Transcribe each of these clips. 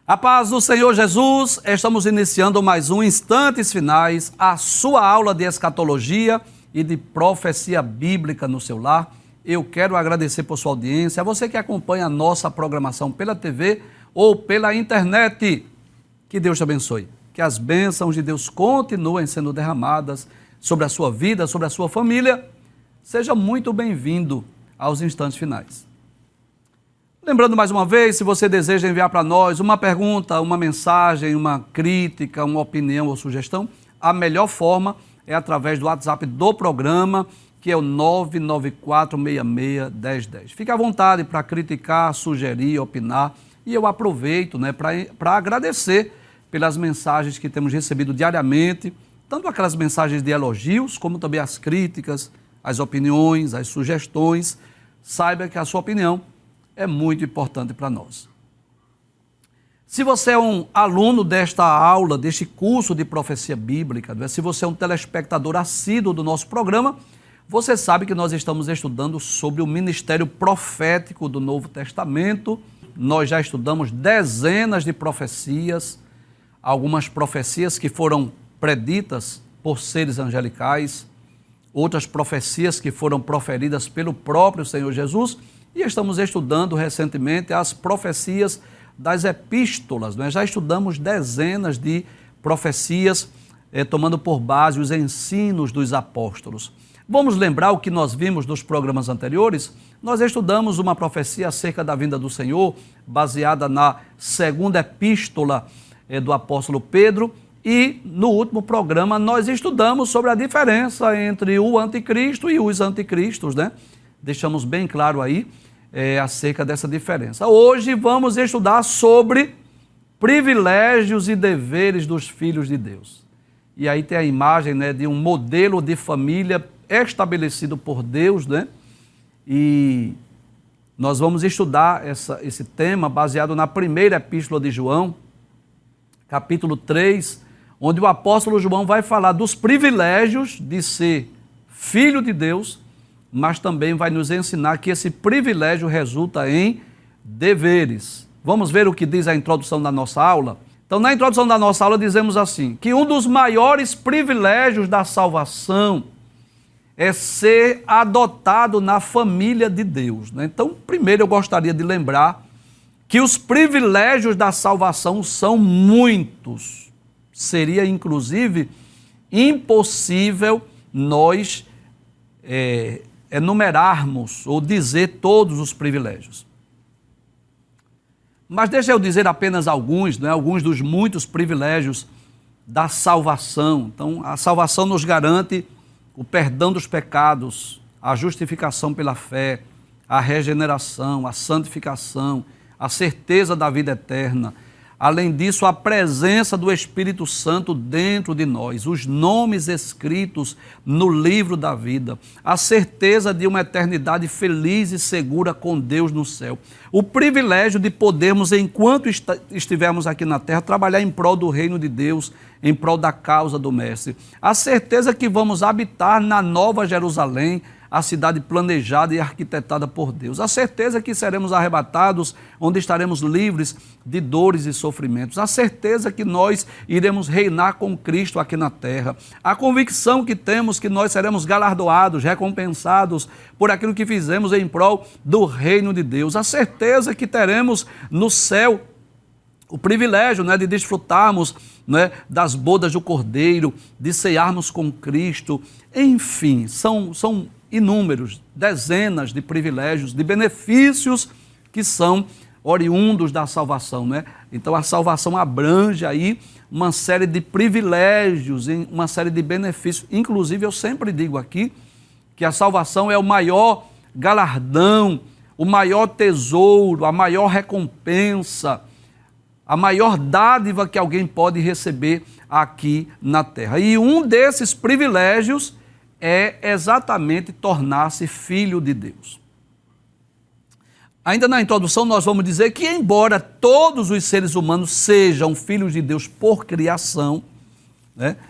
A paz do Senhor Jesus, estamos iniciando mais um Instantes Finais, a sua aula de escatologia e de profecia bíblica no seu lar. Eu quero agradecer por sua audiência, a você que acompanha a nossa programação pela TV ou pela internet. Que Deus te abençoe, que as bênçãos de Deus continuem sendo derramadas sobre a sua vida, sobre a sua família. Seja muito bem-vindo aos Instantes Finais. Lembrando mais uma vez, se você deseja enviar para nós uma pergunta, uma mensagem, uma crítica, uma opinião ou sugestão, a melhor forma é através do WhatsApp do programa, que é o 994661010. Fique à vontade para criticar, sugerir, opinar, e eu aproveito para agradecer pelas mensagens que temos recebido diariamente, tanto aquelas mensagens de elogios, como também as críticas, as opiniões, as sugestões. Saiba que a sua opinião é muito importante para nós. Se você é um aluno desta aula, deste curso de profecia bíblica, se você é um telespectador assíduo do nosso programa, você sabe que nós estamos estudando sobre o ministério profético do Novo Testamento. Nós já estudamos dezenas de profecias, algumas profecias que foram preditas por seres angelicais, outras profecias que foram proferidas pelo próprio Senhor Jesus. E estamos estudando recentemente as profecias das epístolas. Nós já estudamos dezenas de profecias, tomando por base os ensinos dos apóstolos. Vamos lembrar o que nós vimos nos programas anteriores? Nós estudamos uma profecia acerca da vinda do Senhor, baseada na segunda epístola do apóstolo Pedro. E no último programa nós estudamos sobre a diferença entre o anticristo e os anticristos, né? Deixamos bem claro aí acerca dessa diferença. Hoje vamos estudar sobre privilégios e deveres dos filhos de Deus. E aí tem a imagem, de um modelo de família estabelecido por Deus, né? E nós vamos estudar esse tema baseado na primeira epístola de João, capítulo 3, onde o apóstolo João vai falar dos privilégios de ser filho de Deus, mas também vai nos ensinar que esse privilégio resulta em deveres. Vamos ver o que diz a introdução da nossa aula? Então, na introdução da nossa aula dizemos assim, que um dos maiores privilégios da salvação é ser adotado na família de Deus, né? Então, primeiro eu gostaria de lembrar que os privilégios da salvação são muitos. Seria, inclusive, impossível nós enumerarmos ou dizer todos os privilégios. Mas deixa eu dizer apenas alguns, alguns dos muitos privilégios da salvação. Então, a salvação nos garante o perdão dos pecados, a justificação pela fé, a regeneração, a santificação, a certeza da vida eterna. Além disso, a presença do Espírito Santo dentro de nós, os nomes escritos no livro da vida, a certeza de uma eternidade feliz e segura com Deus no céu. O privilégio de podermos, enquanto estivermos aqui na terra, trabalhar em prol do reino de Deus, em prol da causa do Mestre. A certeza que vamos habitar na Nova Jerusalém, a cidade planejada e arquitetada por Deus. A certeza que seremos arrebatados, onde estaremos livres de dores e sofrimentos. A certeza que nós iremos reinar com Cristo aqui na terra. A convicção que temos que nós seremos galardoados, recompensados por aquilo que fizemos em prol do reino de Deus. A certeza que teremos no céu o privilégio de desfrutarmos das bodas do Cordeiro, de cearmos com Cristo. Enfim, são inúmeros, dezenas de privilégios, de benefícios que são oriundos da salvação, Então a salvação abrange aí uma série de privilégios, uma série de benefícios. Inclusive eu sempre digo aqui que a salvação é o maior galardão, o maior tesouro, a maior recompensa, a maior dádiva que alguém pode receber aqui na terra. E um desses privilégios é exatamente tornar-se filho de Deus. Ainda na introdução nós vamos dizer que, embora todos os seres humanos sejam filhos de Deus por criação,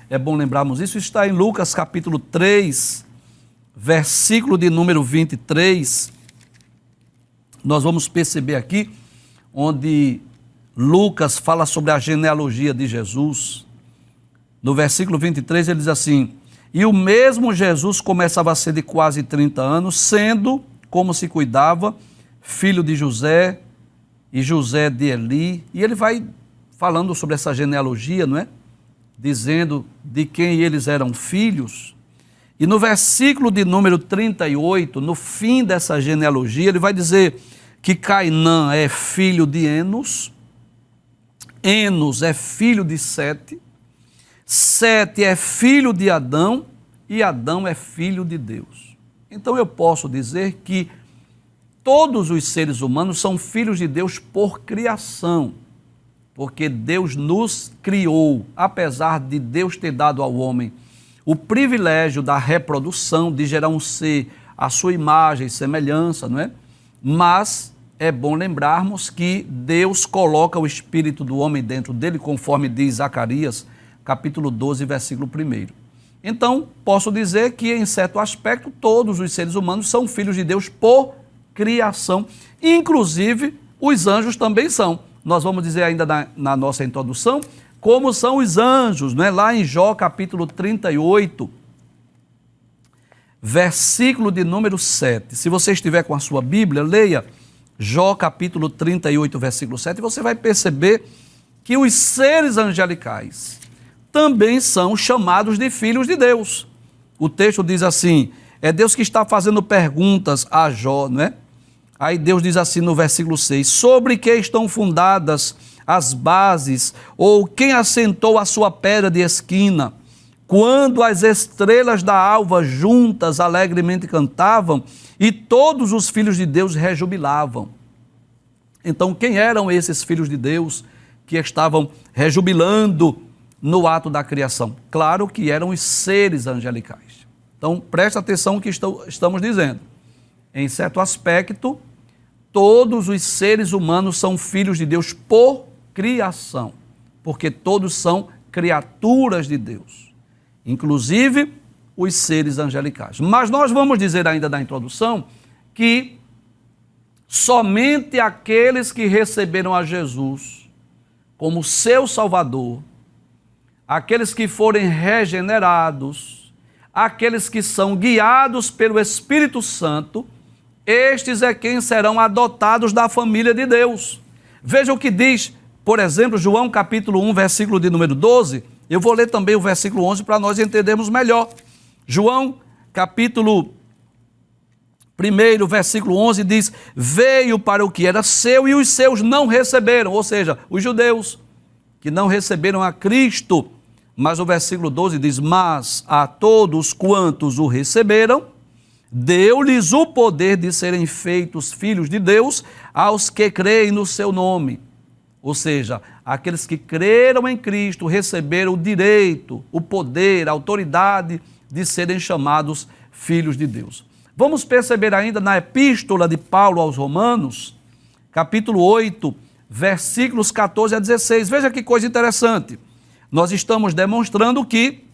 é bom lembrarmos isso, está em Lucas capítulo 3, versículo de número 23, nós vamos perceber aqui, onde Lucas fala sobre a genealogia de Jesus. No versículo 23 ele diz assim: e o mesmo Jesus começava a ser de quase 30 anos, sendo, como se cuidava, filho de José, e José de Eli. E ele vai falando sobre essa genealogia, não é? Dizendo de quem eles eram filhos. E no versículo de número 38, no fim dessa genealogia, ele vai dizer que Cainã é filho de Enos, Enos é filho de Sete, Sete é filho de Adão e Adão é filho de Deus. Então eu posso dizer que todos os seres humanos são filhos de Deus por criação, porque Deus nos criou, apesar de Deus ter dado ao homem o privilégio da reprodução, de gerar um ser à sua imagem e semelhança, não é? Mas é bom lembrarmos que Deus coloca o espírito do homem dentro dele, conforme diz Zacarias, capítulo 12, versículo 1. Então, posso dizer que, em certo aspecto, todos os seres humanos são filhos de Deus por criação, inclusive os anjos também são. Nós vamos dizer ainda na nossa introdução como são os anjos, né? Lá em Jó capítulo 38, versículo de número 7. Se você estiver com a sua Bíblia, leia Jó capítulo 38, versículo 7, e você vai perceber que os seres angelicais também são chamados de filhos de Deus. O texto diz assim, é Deus que está fazendo perguntas a Jó, não é? Aí Deus diz assim no versículo 6, sobre que estão fundadas as bases, ou quem assentou a sua pedra de esquina, quando as estrelas da alva juntas alegremente cantavam, e todos os filhos de Deus rejubilavam. Então, quem eram esses filhos de Deus que estavam rejubilando no ato da criação? Claro que eram os seres angelicais. Então, presta atenção no que estamos dizendo. Em certo aspecto, todos os seres humanos são filhos de Deus por criação, porque todos são criaturas de Deus, inclusive os seres angelicais. Mas nós vamos dizer ainda na introdução que somente aqueles que receberam a Jesus como seu Salvador, aqueles que forem regenerados, aqueles que são guiados pelo Espírito Santo, estes é quem serão adotados da família de Deus. Veja o que diz, por exemplo, João capítulo 1, versículo de número 12, eu vou ler também o versículo 11 para nós entendermos melhor. João capítulo 1, versículo 11 diz, veio para o que era seu e os seus não receberam, ou seja, os judeus que não receberam a Cristo. Mas o versículo 12 diz, mas a todos quantos o receberam, deu-lhes o poder de serem feitos filhos de Deus aos que creem no seu nome. Ou seja, aqueles que creram em Cristo receberam o direito, o poder, a autoridade de serem chamados filhos de Deus. Vamos perceber ainda na epístola de Paulo aos Romanos, capítulo 8, versículos 14 a 16. Veja que coisa interessante. Nós estamos demonstrando que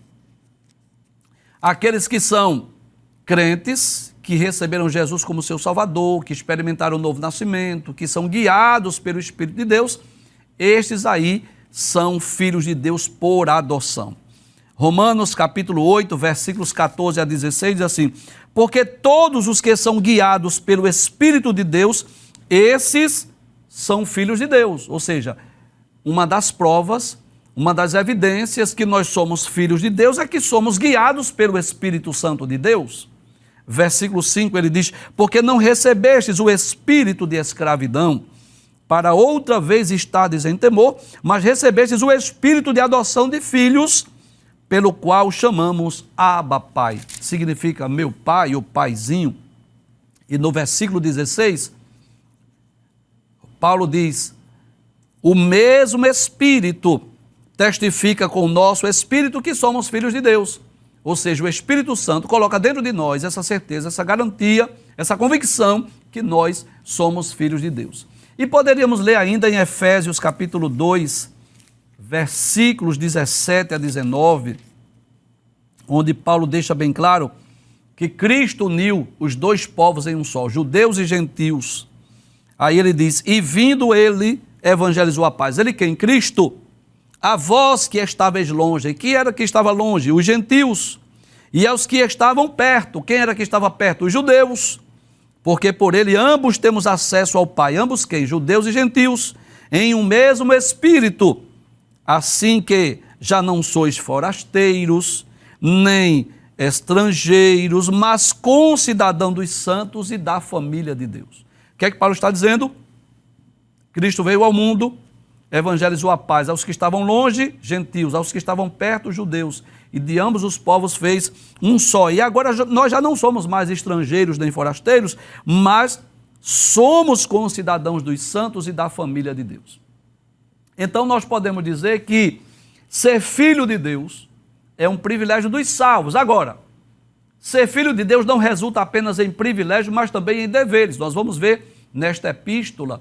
aqueles que são crentes, que receberam Jesus como seu Salvador, que experimentaram o novo nascimento, que são guiados pelo Espírito de Deus, estes aí são filhos de Deus por adoção. Romanos capítulo 8, versículos 14 a 16 diz assim, porque todos os que são guiados pelo Espírito de Deus, esses são filhos de Deus. Ou seja, uma das provas, uma das evidências que nós somos filhos de Deus é que somos guiados pelo Espírito Santo de Deus. Versículo 5 ele diz, porque não recebestes o espírito de escravidão, para outra vez estardes em temor, mas recebestes o espírito de adoção de filhos, pelo qual chamamos Abba Pai. Significa meu pai ou paizinho. E no versículo 16, Paulo diz, o mesmo Espírito testifica com o nosso espírito que somos filhos de Deus. Ou seja, o Espírito Santo coloca dentro de nós essa certeza, essa garantia, essa convicção que nós somos filhos de Deus. E poderíamos ler ainda em Efésios capítulo 2, versículos 17 a 19, onde Paulo deixa bem claro que Cristo uniu os dois povos em um só, judeus e gentios. Aí ele diz, e vindo ele evangelizou a paz? Ele quem? Cristo. A vós que estáveis longe. E quem era que estava longe? Os gentios. E aos que estavam perto. Quem era que estava perto? Os judeus. Porque por ele ambos temos acesso ao Pai. Ambos quem? Judeus e gentios. Em um mesmo Espírito. Assim que já não sois forasteiros, nem estrangeiros, mas concidadão dos santos e da família de Deus. O que é que Paulo está dizendo? Cristo veio ao mundo, evangelizou a paz aos que estavam longe, gentios, aos que estavam perto, judeus, e de ambos os povos fez um só. E agora nós já não somos mais estrangeiros nem forasteiros, mas somos concidadãos dos santos e da família de Deus. Então nós podemos dizer que ser filho de Deus é um privilégio dos salvos. Agora, ser filho de Deus não resulta apenas em privilégio, mas também em deveres. Nós vamos ver nesta epístola,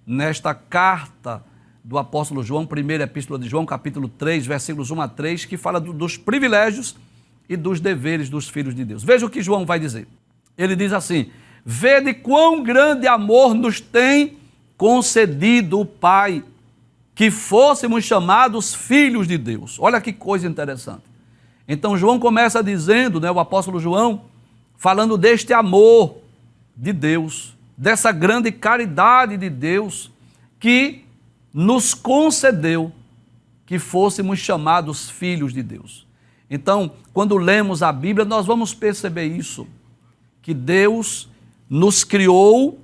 nesta carta do apóstolo João, primeira epístola de João, capítulo 3, versículos 1 a 3, que fala dos privilégios e dos deveres dos filhos de Deus. Veja o que João vai dizer. Ele diz assim: vede quão grande amor nos tem concedido o Pai, que fôssemos chamados filhos de Deus. Olha que coisa interessante. Então João começa dizendo, o apóstolo João, falando deste amor de Deus, dessa grande caridade de Deus, que nos concedeu que fôssemos chamados filhos de Deus. Então, quando lemos a Bíblia, nós vamos perceber isso, que Deus nos criou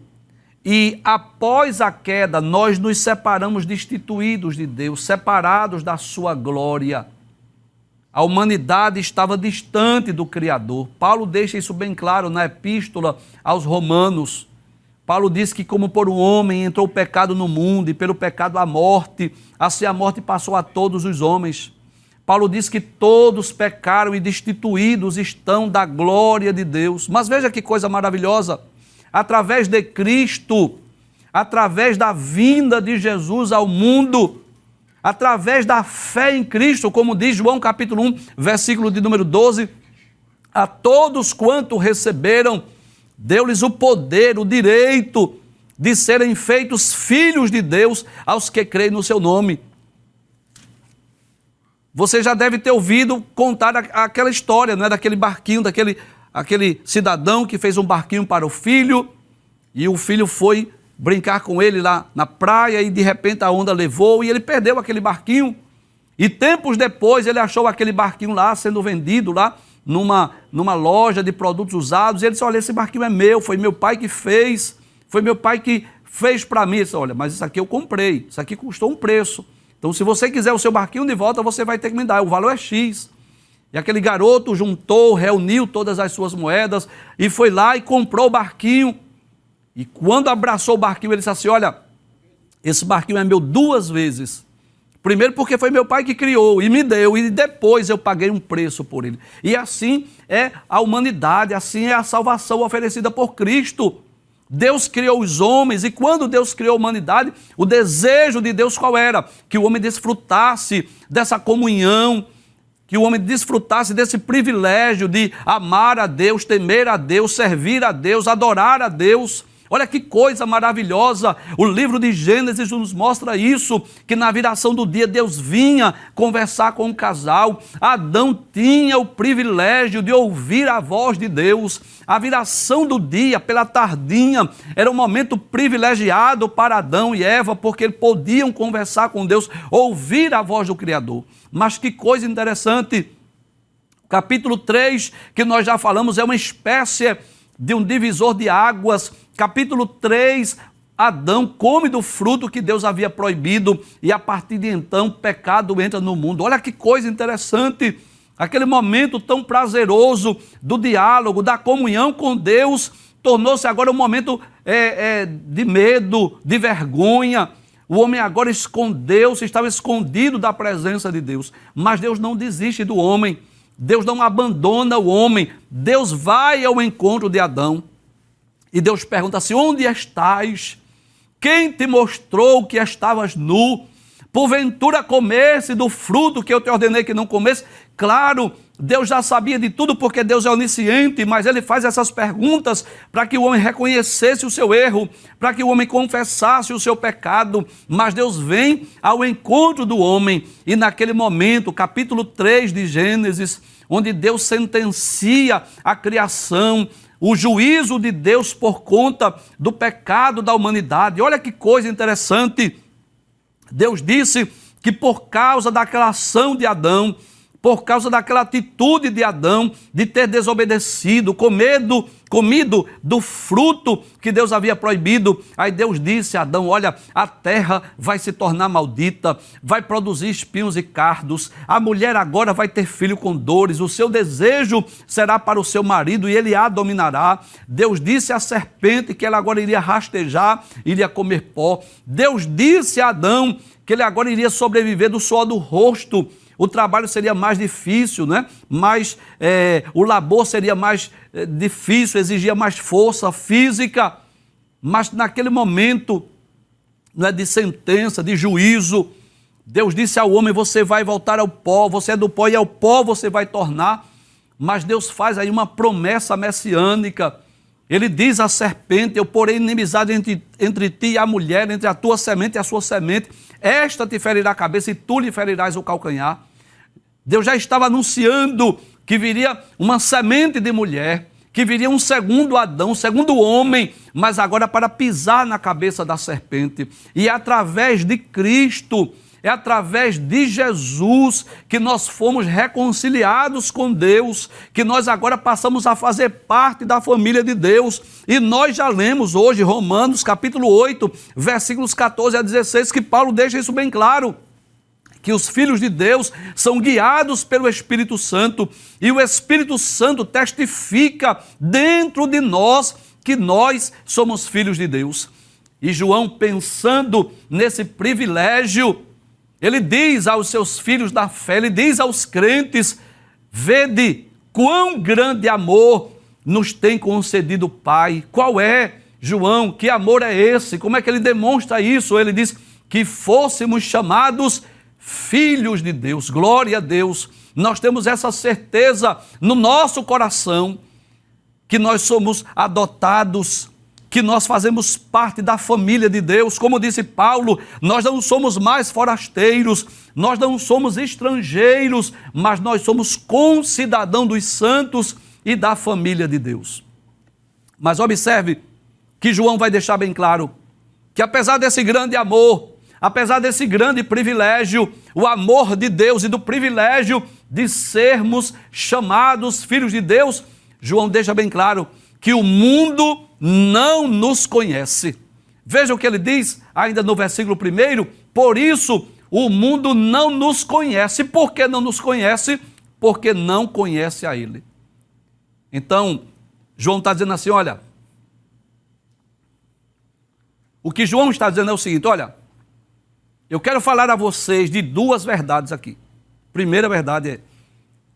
e após a queda nós nos separamos destituídos de Deus, separados da sua glória. A humanidade estava distante do Criador. Paulo deixa isso bem claro na epístola aos Romanos. Paulo diz que como por um homem entrou o pecado no mundo e pelo pecado a morte, assim a morte passou a todos os homens. Paulo diz que todos pecaram e destituídos estão da glória de Deus. Mas veja que coisa maravilhosa. Através de Cristo, através da vinda de Jesus ao mundo, através da fé em Cristo, como diz João capítulo 1, versículo de número 12, a todos quanto receberam, deu-lhes o poder, o direito de serem feitos filhos de Deus aos que creem no seu nome. Você já deve ter ouvido contar aquela história, daquele barquinho, aquele cidadão que fez um barquinho para o filho, e o filho foi brincar com ele lá na praia, e de repente a onda levou, e ele perdeu aquele barquinho, e tempos depois ele achou aquele barquinho lá, sendo vendido lá, numa loja de produtos usados, e ele disse: olha, esse barquinho é meu, foi meu pai que fez para mim. Ele disse: olha, mas isso aqui eu comprei, isso aqui custou um preço, então se você quiser o seu barquinho de volta, você vai ter que me dar, o valor é X. E aquele garoto juntou, reuniu todas as suas moedas e foi lá e comprou o barquinho. E quando abraçou o barquinho, ele disse assim: olha, esse barquinho é meu 2 vezes. Primeiro porque foi meu pai que criou e me deu, e depois eu paguei um preço por ele. E assim é a humanidade, assim é a salvação oferecida por Cristo. Deus criou os homens, e quando Deus criou a humanidade, o desejo de Deus qual era? Que o homem desfrutasse dessa comunhão, que o homem desfrutasse desse privilégio de amar a Deus, temer a Deus, servir a Deus, adorar a Deus. Olha que coisa maravilhosa, o livro de Gênesis nos mostra isso, que na viração do dia Deus vinha conversar com um casal. Adão tinha o privilégio de ouvir a voz de Deus. A viração do dia, pela tardinha, era um momento privilegiado para Adão e Eva, porque eles podiam conversar com Deus, ouvir a voz do Criador. Mas que coisa interessante, o capítulo 3, que nós já falamos, é uma espécie de um divisor de águas. Capítulo 3, Adão come do fruto que Deus havia proibido, e a partir de então o pecado entra no mundo. Olha que coisa interessante, aquele momento tão prazeroso do diálogo, da comunhão com Deus, tornou-se agora um momento de medo, de vergonha. O homem agora escondeu-se, estava escondido da presença de Deus. Mas Deus não desiste do homem, Deus não abandona o homem, Deus vai ao encontro de Adão. E Deus pergunta assim: onde estás? Quem te mostrou que estavas nu? porventura comesse do fruto que eu te ordenei que não comesse? Claro, Deus já sabia de tudo porque Deus é onisciente, mas ele faz essas perguntas para que o homem reconhecesse o seu erro, para que o homem confessasse o seu pecado, mas Deus vem ao encontro do homem e naquele momento, capítulo 3 de Gênesis, onde Deus sentencia a criação, o juízo de Deus por conta do pecado da humanidade. Olha que coisa interessante, Deus disse que por causa daquela ação de Adão, por causa daquela atitude de Adão, de ter desobedecido, comido do fruto que Deus havia proibido, aí Deus disse a Adão, olha, a terra vai se tornar maldita, vai produzir espinhos e cardos, a mulher agora vai ter filho com dores, o seu desejo será para o seu marido e ele a dominará. Deus disse à serpente que ela agora iria rastejar, iria comer pó. Deus disse a Adão que ele agora iria sobreviver do suor do rosto. O trabalho seria mais difícil, né? O labor seria mais difícil, exigia mais força física. Mas naquele momento, não é, de sentença, de juízo, Deus disse ao homem, você vai voltar ao pó, você é do pó e ao pó você vai tornar. Mas Deus faz aí uma promessa messiânica. Ele diz à serpente, eu porei inimizade entre ti e a mulher, entre a tua semente e a sua semente. Esta te ferirá a cabeça e tu lhe ferirás o calcanhar. Deus já estava anunciando que viria uma semente de mulher, que viria um segundo Adão, um segundo homem, mas agora para pisar na cabeça da serpente. E é através de Cristo, é através de Jesus que nós fomos reconciliados com Deus, que nós agora passamos a fazer parte da família de Deus. E nós já lemos hoje Romanos capítulo 8, versículos 14 a 16, que Paulo deixa isso bem claro, que os filhos de Deus são guiados pelo Espírito Santo e o Espírito Santo testifica dentro de nós que nós somos filhos de Deus. E João, pensando nesse privilégio, ele diz aos seus filhos da fé, ele diz aos crentes, vede quão grande amor nos tem concedido o Pai. Qual é, João? Que amor é esse? Como é que ele demonstra isso? Ele diz que fôssemos chamados filhos de Deus. Glória a Deus. Nós temos essa certeza no nosso coração, que nós somos adotados, que nós fazemos parte da família de Deus. Como disse Paulo, nós não somos mais forasteiros, nós não somos estrangeiros, mas nós somos concidadãos dos santos e da família de Deus. Mas observe que João vai deixar bem claro que apesar desse grande amor, apesar desse grande privilégio, o amor de Deus e do privilégio de sermos chamados filhos de Deus, João deixa bem claro que o mundo não nos conhece. Veja o que ele diz ainda no versículo 1, por isso o mundo não nos conhece. Por que não nos conhece? Porque não conhece a ele. Então, João está dizendo assim, olha, o que João está dizendo é o seguinte, olha, eu quero falar a vocês de duas verdades aqui. Primeira verdade é,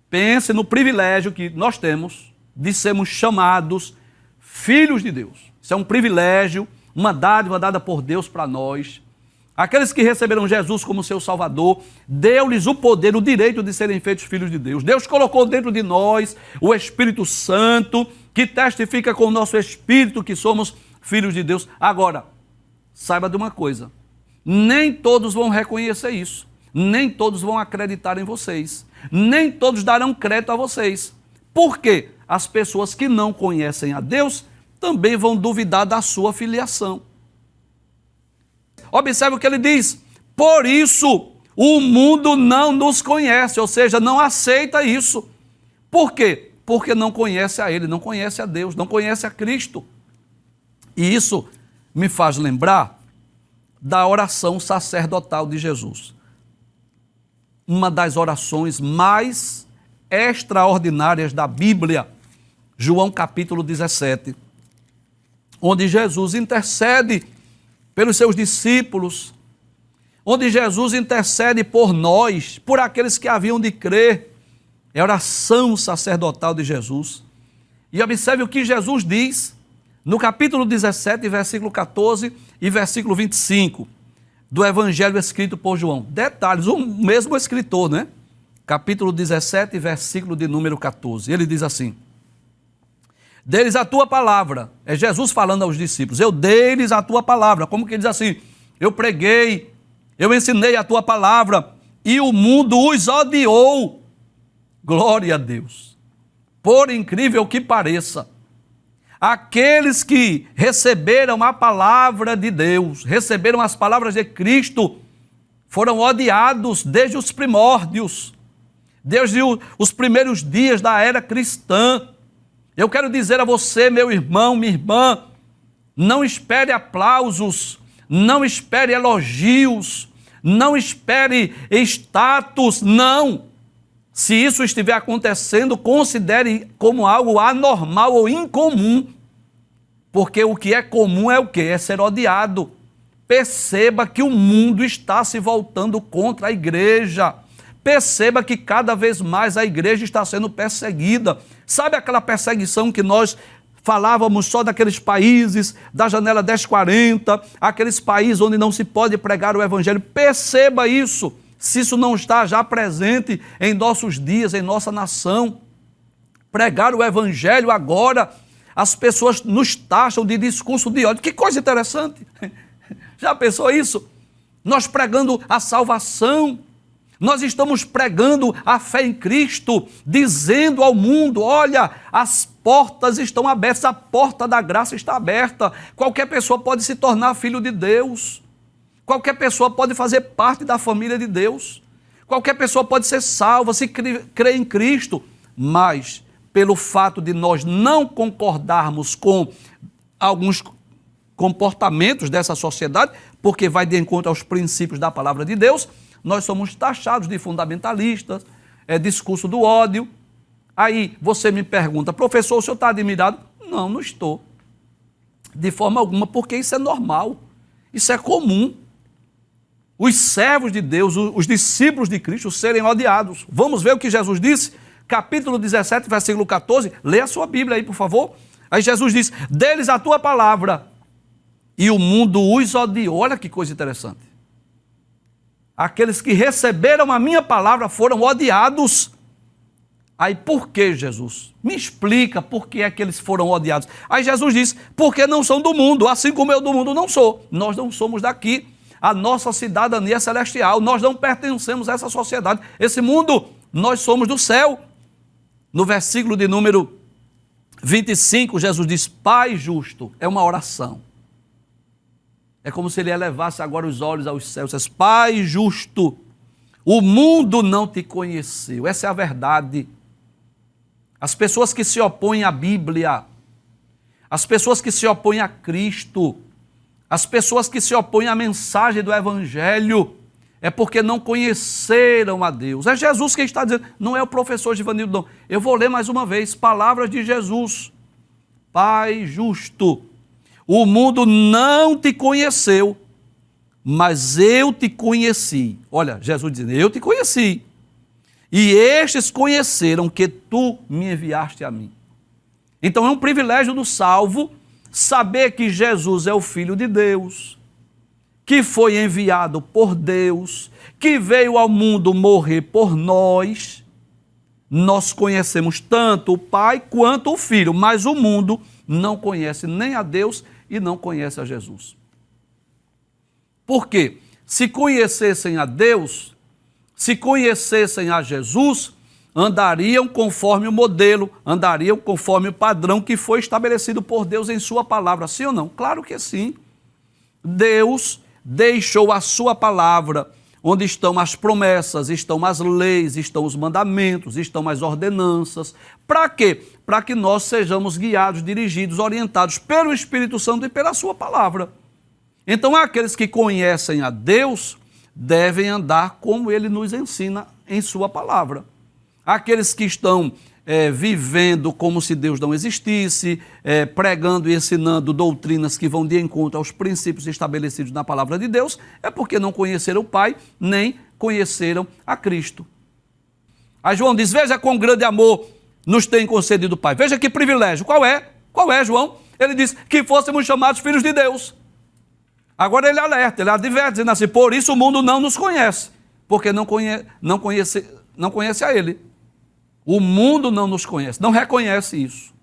pense no privilégio que nós temos de sermos chamados filhos de Deus. Isso é um privilégio, uma dádiva dada por Deus para nós. Aqueles que receberam Jesus como seu Salvador, deu-lhes o poder, o direito de serem feitos filhos de Deus. Deus colocou dentro de nós o Espírito Santo, que testifica com o nosso espírito que somos filhos de Deus. Agora, saiba de uma coisa, nem todos vão reconhecer isso, nem todos vão acreditar em vocês, nem todos darão crédito a vocês. Por quê? As pessoas que não conhecem a Deus também vão duvidar da sua filiação. Observe o que ele diz, por isso o mundo não nos conhece, ou seja, não aceita isso. Por quê? Porque não conhece a Ele, não conhece a Deus, não conhece a Cristo. E isso me faz lembrar da oração sacerdotal de Jesus. Uma das orações mais extraordinárias da Bíblia, João capítulo 17, onde Jesus intercede pelos seus discípulos, onde Jesus intercede por nós, por aqueles que haviam de crer. É a oração sacerdotal de Jesus. E observe o que Jesus diz no capítulo 17, versículo 14 e versículo 25. do evangelho escrito por João. Detalhes, o mesmo escritor, né? Capítulo 17, versículo de número 14. Ele diz assim: dei-lhes a tua palavra. É Jesus falando aos discípulos. Eu dei-lhes a tua palavra. Como que ele diz assim? Eu preguei, eu ensinei a tua palavra e o mundo os odiou. Glória a Deus. Por incrível que pareça, aqueles que receberam a palavra de Deus, receberam as palavras de Cristo, foram odiados desde os primórdios, desde os primeiros dias da era cristã. Eu quero dizer a você, meu irmão, minha irmã, não espere aplausos, não espere elogios, não espere status, não. Se isso estiver acontecendo, considere como algo anormal ou incomum, porque o que é comum é o quê? É ser odiado. Perceba que o mundo está se voltando contra a igreja. Perceba que cada vez mais a igreja está sendo perseguida. Sabe aquela perseguição que nós falávamos só daqueles países, da janela 1040, aqueles países onde não se pode pregar o evangelho? Perceba isso. Se isso não está já presente em nossos dias, em nossa nação, pregar o evangelho agora, as pessoas nos taxam de discurso de ódio. Que coisa interessante! Já pensou isso? Nós pregando a salvação, nós estamos pregando a fé em Cristo, dizendo ao mundo: olha, as portas estão abertas, a porta da graça está aberta, qualquer pessoa pode se tornar filho de Deus. Qualquer pessoa pode fazer parte da família de Deus. Qualquer pessoa pode ser salva, se crer em Cristo. Mas, pelo fato de nós não concordarmos com alguns comportamentos dessa sociedade, porque vai de encontro aos princípios da palavra de Deus, nós somos taxados de fundamentalistas, discurso do ódio. Aí você me pergunta: professor, o senhor está admirado? Não, não estou. De forma alguma, porque isso é normal. Isso é comum. Os servos de Deus, os discípulos de Cristo serem odiados. Vamos ver o que Jesus disse? Capítulo 17, versículo 14. Lê a sua Bíblia aí, por favor. Aí Jesus diz: deles a tua palavra e o mundo os odiou. Olha que coisa interessante. Aqueles que receberam a minha palavra foram odiados. Aí por que, Jesus? Me explica por que é que eles foram odiados. Aí Jesus diz: porque não são do mundo, assim como eu do mundo não sou. Nós não somos daqui. A nossa cidadania é celestial. Nós não pertencemos a essa sociedade, esse mundo. Nós somos do céu. No versículo de número 25, Jesus diz: Pai justo. É uma oração. É como se ele elevasse agora os olhos aos céus. Diz: Pai justo, o mundo não te conheceu. Essa é a verdade. As pessoas que se opõem à Bíblia, as pessoas que se opõem a Cristo, as pessoas que se opõem à mensagem do Evangelho, é porque não conheceram a Deus. É Jesus quem está dizendo, não é o professor Givanildo, não. Eu vou ler mais uma vez, palavras de Jesus. Pai justo, o mundo não te conheceu, mas eu te conheci. Olha, Jesus dizendo: eu te conheci. E estes conheceram que tu me enviaste a mim. Então é um privilégio do salvo saber que Jesus é o Filho de Deus, que foi enviado por Deus, que veio ao mundo morrer por nós. Nós conhecemos tanto o Pai quanto o Filho, mas o mundo não conhece nem a Deus e não conhece a Jesus. Por quê? Se conhecessem a Deus, se conhecessem a Jesus, andariam conforme o modelo, andariam conforme o padrão que foi estabelecido por Deus em sua palavra. Sim ou não? Claro que sim. Deus deixou a sua palavra, onde estão as promessas, estão as leis, estão os mandamentos, estão as ordenanças. Para quê? Para que nós sejamos guiados, dirigidos, orientados pelo Espírito Santo e pela sua palavra. Então, aqueles que conhecem a Deus devem andar como ele nos ensina em sua palavra. Aqueles que estão vivendo como se Deus não existisse, pregando e ensinando doutrinas que vão de encontro aos princípios estabelecidos na palavra de Deus, é porque não conheceram o Pai, nem conheceram a Cristo. Aí João diz: veja quão grande amor nos tem concedido o Pai. Veja que privilégio. Qual é? Qual é, João? Ele diz: que fôssemos chamados filhos de Deus. Agora ele alerta, ele adverte, dizendo assim, por isso o mundo não nos conhece, porque não conhece a ele. O mundo não nos conhece, não reconhece isso.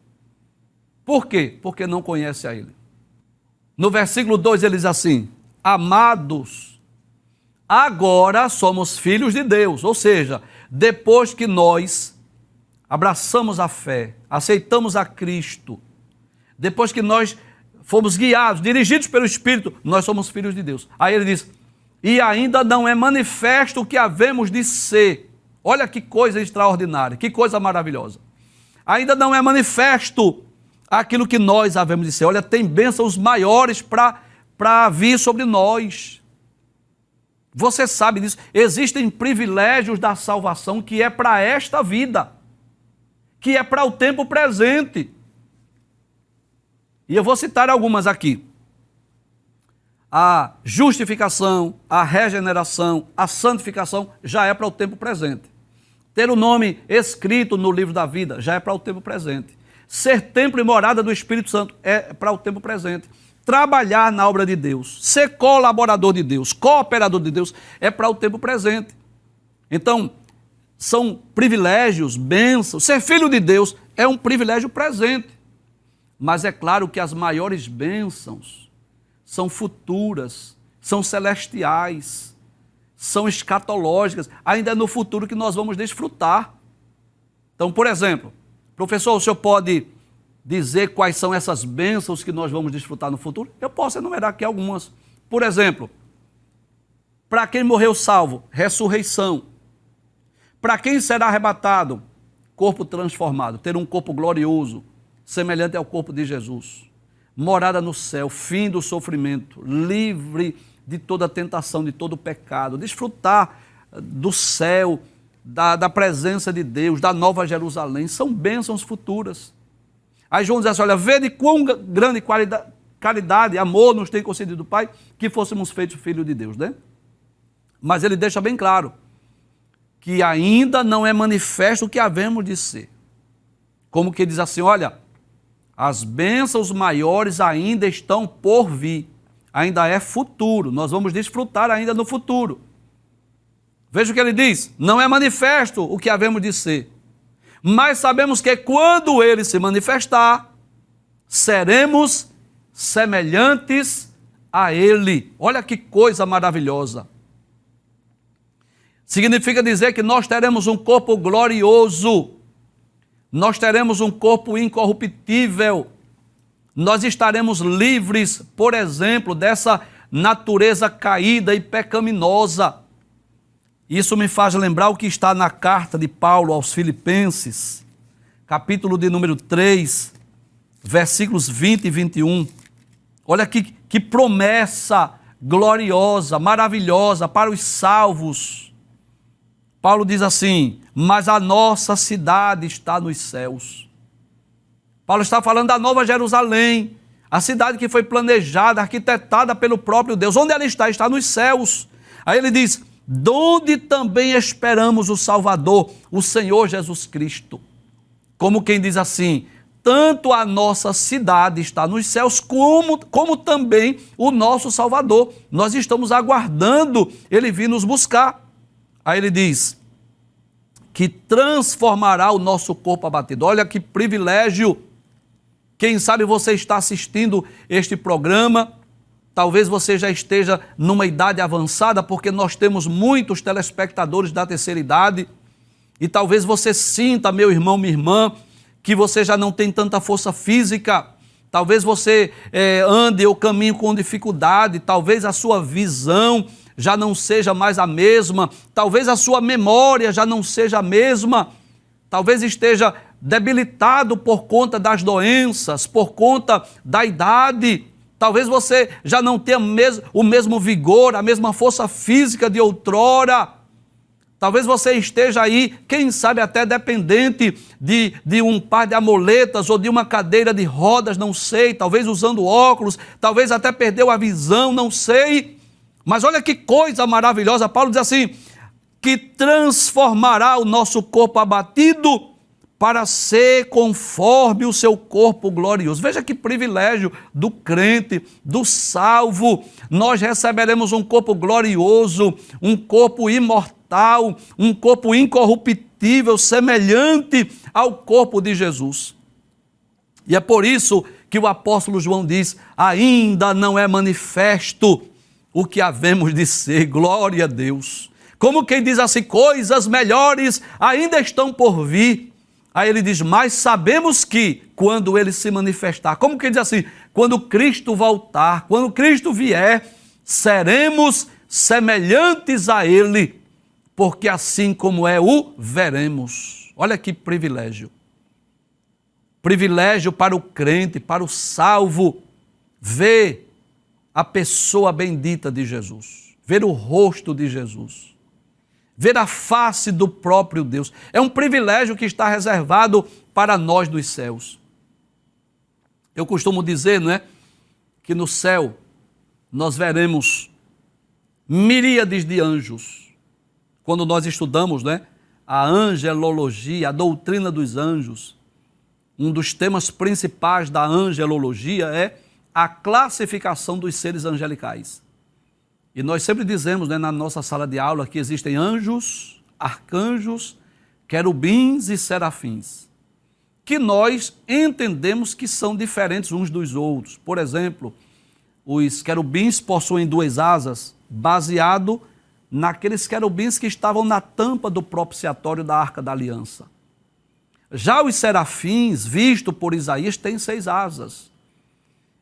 Por quê? Porque não conhece a ele. No versículo 2 ele diz assim, amados, agora somos filhos de Deus, ou seja, depois que nós abraçamos a fé, aceitamos a Cristo, depois que nós fomos guiados, dirigidos pelo Espírito, nós somos filhos de Deus. Aí ele diz, e ainda não é manifesto o que havemos de ser. Olha que coisa extraordinária, que coisa maravilhosa. Ainda não é manifesto aquilo que nós havemos de ser. Olha, tem bênçãos maiores para vir sobre nós. Você sabe disso. Existem privilégios da salvação que é para esta vida, que é para o tempo presente. E eu vou citar algumas aqui. A justificação, a regeneração, a santificação já é para o tempo presente. Ter o nome escrito no livro da vida já é para o tempo presente. Ser templo e morada do Espírito Santo é para o tempo presente. Trabalhar na obra de Deus, ser colaborador de Deus, cooperador de Deus, é para o tempo presente. Então, são privilégios, bênçãos. Ser filho de Deus é um privilégio presente. Mas é claro que as maiores bênçãos são futuras, são celestiais, são escatológicas. Ainda é no futuro que nós vamos desfrutar. Então, por exemplo, professor, o senhor pode dizer quais são essas bênçãos que nós vamos desfrutar no futuro? Eu posso enumerar aqui algumas. Por exemplo, para quem morreu salvo, ressurreição. Para quem será arrebatado, corpo transformado, ter um corpo glorioso, semelhante ao corpo de Jesus. Morada no céu, fim do sofrimento, livre de toda tentação, de todo pecado, desfrutar do céu, da presença de Deus, da nova Jerusalém, são bênçãos futuras. Aí João diz assim, olha, vede quão grande caridade, amor nos tem concedido o Pai, que fôssemos feitos filhos de Deus, né? Mas ele deixa bem claro que ainda não é manifesto o que havemos de ser. Como que diz assim, olha, as bênçãos maiores ainda estão por vir, ainda é futuro, nós vamos desfrutar ainda no futuro. Veja o que ele diz, não é manifesto o que havemos de ser, mas sabemos que quando ele se manifestar, seremos semelhantes a ele. Olha que coisa maravilhosa. Significa dizer que nós teremos um corpo glorioso, nós teremos um corpo incorruptível, nós estaremos livres, por exemplo, dessa natureza caída e pecaminosa. Isso me faz lembrar o que está na carta de Paulo aos Filipenses, capítulo de número 3, versículos 20 e 21. Olha que promessa gloriosa, maravilhosa para os salvos. Paulo diz assim, mas a nossa cidade está nos céus. Paulo está falando da Nova Jerusalém, a cidade que foi planejada, arquitetada pelo próprio Deus. Onde ela está? Está nos céus. Aí ele diz, donde também esperamos o Salvador, o Senhor Jesus Cristo. Como quem diz assim, tanto a nossa cidade está nos céus, como também o nosso Salvador. Nós estamos aguardando ele vir nos buscar. Aí ele diz que transformará o nosso corpo abatido. Olha que privilégio. Quem sabe você está assistindo este programa, talvez você já esteja numa idade avançada, porque nós temos muitos telespectadores da terceira idade, e talvez você sinta, meu irmão, minha irmã, que você já não tem tanta força física, talvez você ande ou caminhe com dificuldade, talvez a sua visão já não seja mais a mesma, talvez a sua memória já não seja a mesma, talvez esteja debilitado por conta das doenças, por conta da idade, talvez você já não tenha o mesmo vigor, a mesma força física de outrora, talvez você esteja aí, quem sabe até dependente de um par de amuletas ou de uma cadeira de rodas, não sei, talvez usando óculos, talvez até perdeu a visão, não sei. Mas olha que coisa maravilhosa, Paulo diz assim, que transformará o nosso corpo abatido para ser conforme o seu corpo glorioso. Veja que privilégio do crente, do salvo. Nós receberemos um corpo glorioso, um corpo imortal, um corpo incorruptível, semelhante ao corpo de Jesus. E é por isso que o apóstolo João diz: ainda não é manifesto o que havemos de ser, glória a Deus. Como quem diz assim, coisas melhores ainda estão por vir. Aí ele diz, mas sabemos que quando ele se manifestar, como quem diz assim, quando Cristo voltar, quando Cristo vier, seremos semelhantes a ele, porque assim como é, o veremos. Olha que privilégio. Privilégio para o crente, para o salvo, ver a pessoa bendita de Jesus, ver o rosto de Jesus, ver a face do próprio Deus. É um privilégio que está reservado para nós dos céus. Eu costumo dizer, não é, que no céu nós veremos miríades de anjos. Quando nós estudamos, né, a angelologia, a doutrina dos anjos, um dos temas principais da angelologia é a classificação dos seres angelicais. E nós sempre dizemos, né, na nossa sala de aula que existem anjos, arcanjos, querubins e serafins, que nós entendemos que são diferentes uns dos outros. Por exemplo, os querubins possuem 2 asas, baseado naqueles querubins que estavam na tampa do propiciatório da Arca da Aliança. Já os serafins, visto por Isaías, têm 6 asas.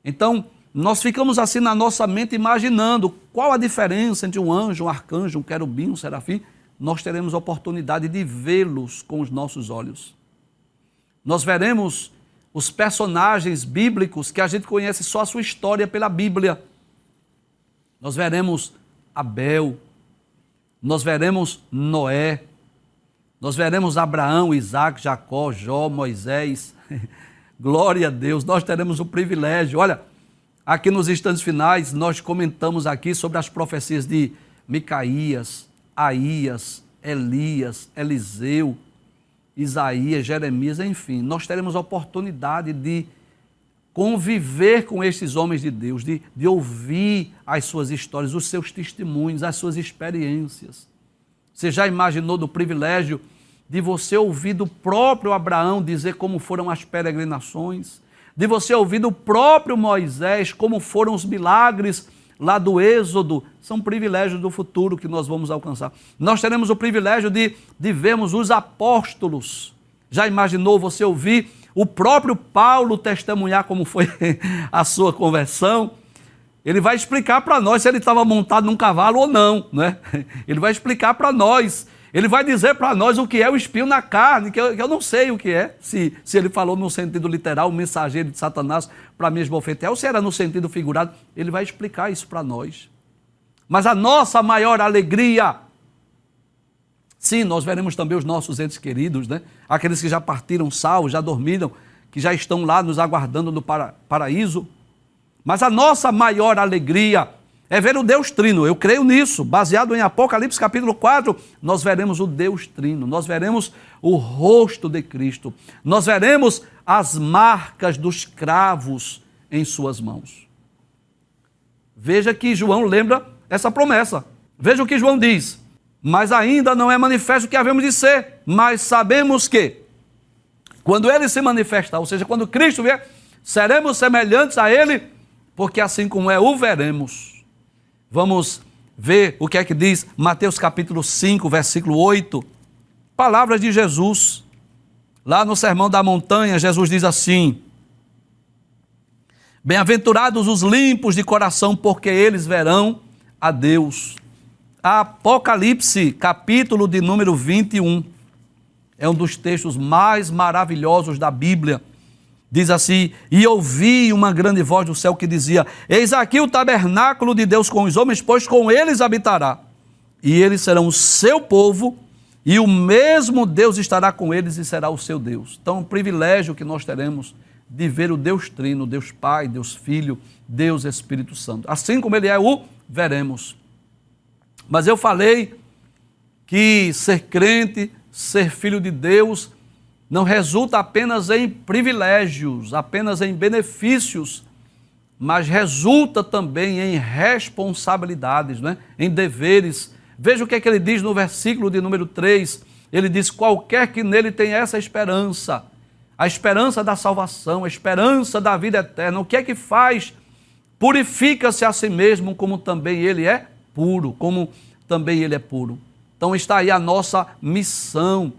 Então, nós ficamos assim na nossa mente imaginando qual a diferença entre um anjo, um arcanjo, um querubim, um serafim. Nós teremos a oportunidade de vê-los com os nossos olhos. Nós veremos os personagens bíblicos que a gente conhece só a sua história pela Bíblia. Nós veremos Abel, nós veremos Noé, nós veremos Abraão, Isaac, Jacó, Jó, Moisés. Glória a Deus, nós teremos o privilégio. Olha, aqui nos instantes finais, nós comentamos aqui sobre as profecias de Micaías, Aías, Elias, Eliseu, Isaías, Jeremias, enfim. Nós teremos a oportunidade de conviver com estes homens de Deus, de ouvir as suas histórias, os seus testemunhos, as suas experiências. Você já imaginou do privilégio de você ouvir do próprio Abraão dizer como foram as peregrinações? De você ouvir do próprio Moisés como foram os milagres lá do Êxodo? São privilégios do futuro que nós vamos alcançar. Nós teremos o privilégio de vermos os apóstolos. Já imaginou você ouvir o próprio Paulo testemunhar como foi a sua conversão? Ele vai explicar para nós se ele estava montado num cavalo ou não, né? Ele vai explicar para nós. Ele vai dizer para nós o que é o espinho na carne, que eu não sei o que é, se ele falou no sentido literal, o mensageiro de Satanás para me esbofetear, ou se era no sentido figurado. Ele vai explicar isso para nós. Mas a nossa maior alegria, sim, nós veremos também os nossos entes queridos, né? Aqueles que já partiram salvos, já dormiram, que já estão lá nos aguardando no paraíso. Mas a nossa maior alegria é ver o Deus Trino. Eu creio nisso. Baseado em Apocalipse capítulo 4, nós veremos o Deus Trino. Nós veremos o rosto de Cristo. Nós veremos as marcas dos cravos em suas mãos. Veja que João lembra essa promessa. Veja o que João diz. Mas ainda não é manifesto o que havemos de ser. Mas sabemos que, quando ele se manifestar, ou seja, quando Cristo vier, seremos semelhantes a ele, porque assim como é, o veremos. Vamos ver o que é que diz Mateus capítulo 5, versículo 8. Palavras de Jesus. Lá no Sermão da Montanha, Jesus diz assim: bem-aventurados os limpos de coração, porque eles verão a Deus. Apocalipse, capítulo de número 21. É um dos textos mais maravilhosos da Bíblia. Diz assim: e ouvi uma grande voz do céu que dizia: eis aqui o tabernáculo de Deus com os homens, pois com eles habitará. E eles serão o seu povo, e o mesmo Deus estará com eles e será o seu Deus. Então, um privilégio que nós teremos de ver o Deus Trino, Deus Pai, Deus Filho, Deus Espírito Santo. Assim como ele é, o veremos. Mas eu falei que ser crente, ser filho de Deus, não resulta apenas em privilégios, apenas em benefícios, mas resulta também em responsabilidades, né? Em deveres. Veja o que é que ele diz no versículo de número 3. Ele diz: qualquer que nele tem essa esperança, a esperança da salvação, a esperança da vida eterna, o que é que faz? Purifica-se a si mesmo, como também ele é puro, como também ele é puro. Então está aí a nossa missão,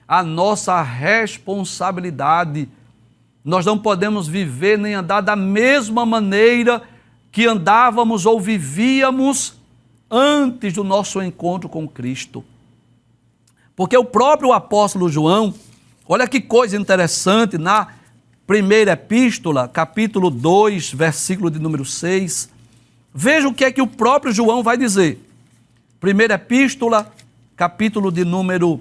a nossa responsabilidade. Nós não podemos viver nem andar da mesma maneira que andávamos ou vivíamos antes do nosso encontro com Cristo. Porque o próprio apóstolo João, olha que coisa interessante, na primeira epístola, capítulo 2, versículo de número 6, veja o que é que o próprio João vai dizer. Primeira epístola, capítulo de número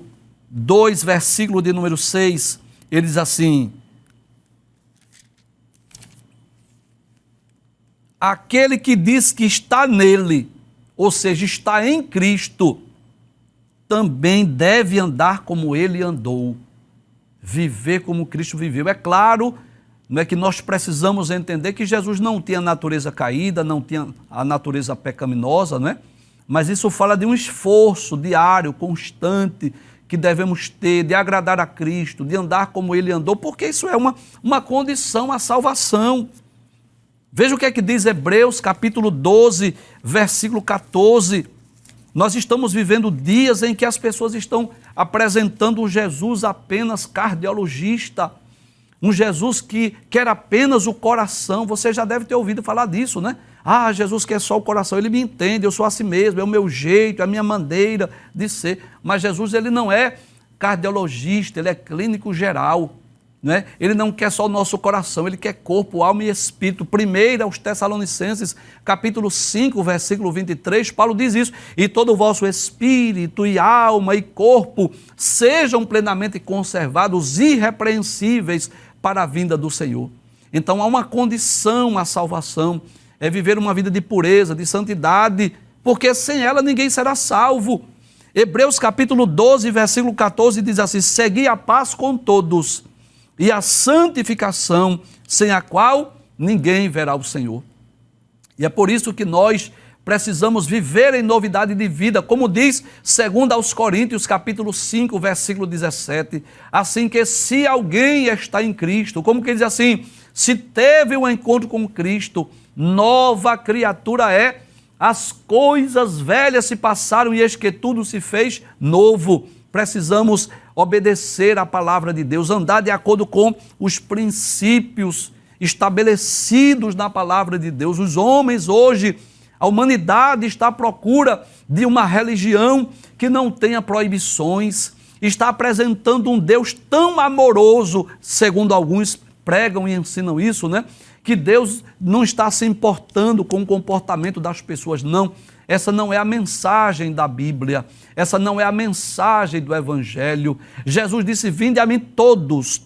2, versículo de número 6, ele diz assim: aquele que diz que está nele, ou seja, está em Cristo, também deve andar como ele andou, viver como Cristo viveu. É claro, não é que nós precisamos entender que Jesus não tinha natureza caída, não tinha a natureza pecaminosa, não é? Mas isso fala de um esforço diário, constante, que devemos ter, de agradar a Cristo, de andar como ele andou, porque isso é uma condição à salvação. Veja o que é que diz Hebreus, capítulo 12, versículo 14. Nós estamos vivendo dias em que as pessoas estão apresentando um Jesus apenas cardiologista, um Jesus que quer apenas o coração. Você já deve ter ouvido falar disso, né? Ah, Jesus quer só o coração, ele me entende, eu sou assim mesmo, é o meu jeito, é a minha maneira de ser. Mas Jesus, ele não é cardiologista, ele é clínico geral, né? Ele não quer só o nosso coração, ele quer corpo, alma e espírito. Primeiro aos Tessalonicenses, capítulo 5, versículo 23, Paulo diz isso: e todo o vosso espírito e alma e corpo sejam plenamente conservados, irrepreensíveis para a vinda do Senhor. Então há uma condição à salvação, é viver uma vida de pureza, de santidade, porque sem ela ninguém será salvo. Hebreus capítulo 12, versículo 14 diz assim: segui a paz com todos e a santificação, sem a qual ninguém verá o Senhor. E é por isso que nós precisamos viver em novidade de vida, como diz 2 aos Coríntios, capítulo 5, versículo 17, assim que se alguém está em Cristo, como que diz assim, se teve um encontro com Cristo, nova criatura é, as coisas velhas se passaram e eis que tudo se fez novo. Precisamos obedecer à palavra de Deus, andar de acordo com os princípios estabelecidos na palavra de Deus. Os homens hoje, a humanidade está à procura de uma religião que não tenha proibições, está apresentando um Deus tão amoroso, segundo alguns pregam e ensinam isso, né? Que Deus não está se importando com o comportamento das pessoas, não. Essa não é a mensagem da Bíblia, essa não é a mensagem do Evangelho. Jesus disse: vinde a mim todos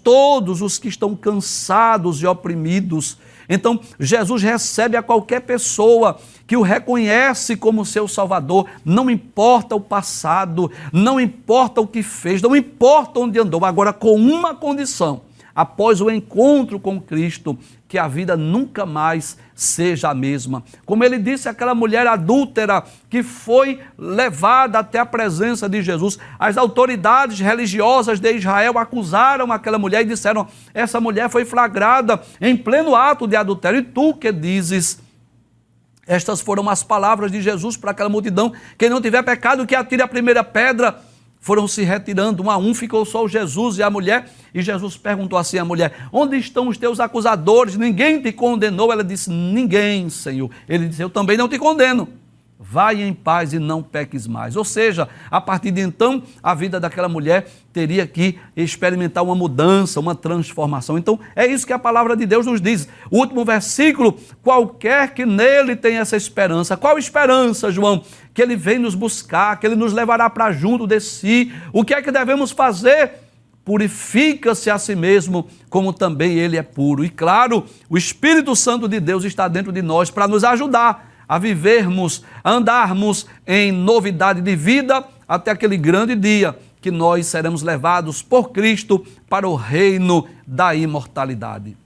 os que estão cansados e oprimidos. Então, Jesus recebe a qualquer pessoa que o reconhece como seu Salvador, não importa o passado, não importa o que fez, não importa onde andou, agora com uma condição: após o encontro com Cristo, que a vida nunca mais seja a mesma. Como ele disse àquela mulher adúltera que foi levada até a presença de Jesus, as autoridades religiosas de Israel acusaram aquela mulher e disseram: essa mulher foi flagrada em pleno ato de adultério, e tu que dizes? Estas foram as palavras de Jesus para aquela multidão: quem não tiver pecado, que atire a primeira pedra. Foram se retirando um a um, ficou só Jesus e a mulher, e Jesus perguntou assim à mulher: onde estão os teus acusadores? Ninguém te condenou? Ela disse: ninguém, Senhor. Ele disse: eu também não te condeno. Vai em paz e não peques mais. Ou seja, a partir de então, a vida daquela mulher teria que experimentar uma mudança, uma transformação. Então, é isso que a palavra de Deus nos diz. O último versículo: qualquer que nele tem essa esperança. Qual esperança, João? Que ele vem nos buscar, que ele nos levará para junto de si. O que é que devemos fazer? Purifica-se a si mesmo, como também ele é puro. E claro, o Espírito Santo de Deus está dentro de nós para nos ajudar a vivermos, a andarmos em novidade de vida até aquele grande dia que nós seremos levados por Cristo para o reino da imortalidade.